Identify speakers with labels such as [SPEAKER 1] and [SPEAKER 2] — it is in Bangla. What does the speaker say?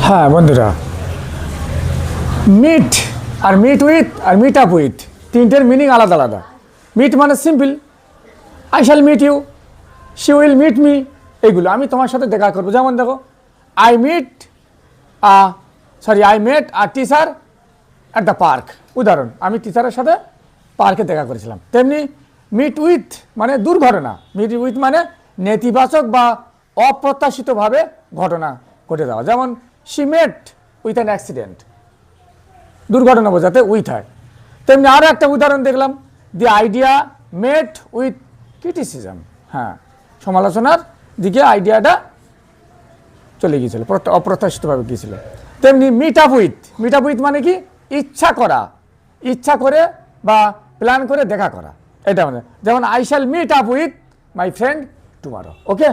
[SPEAKER 1] হ্যাঁ বন্ধুরা, মিট আর মিট উইথ আর মিট আপ উইথ তিনটের মিনিং আলাদা আলাদা। মিট মানে simple, I shall meet you, she will meet me, এইগুলো আমি তোমার সাথে দেখা করবো। যেমন দেখো, I met a teacher at the park, উদাহরণ, আমি টিচারের সাথে পার্কে দেখা করেছিলাম। তেমনি মিট উইথ মানে দুর্ঘটনা, মিট উইথ মানে নেতিবাচক বা অপ্রত্যাশিতভাবে ঘটনা ঘটে যাওয়া। যেমন she mate with an accident, দুর্ঘটনা বোঝাতে উইথ হয়। তেমনি আরও একটা উদাহরণ দেখলাম, the idea mate with criticism, হ্যাঁ, সমালোচনার দিকে আইডিয়াটা চলে গিয়েছিল, অপ্রত্যাশিতভাবে গিয়েছিল। তেমনি মিট আপ উইথ মানে কি, ইচ্ছা করে বা প্ল্যান করে দেখা করা, এটা মানে। যেমন I shall meet up with my friend tomorrow, okay.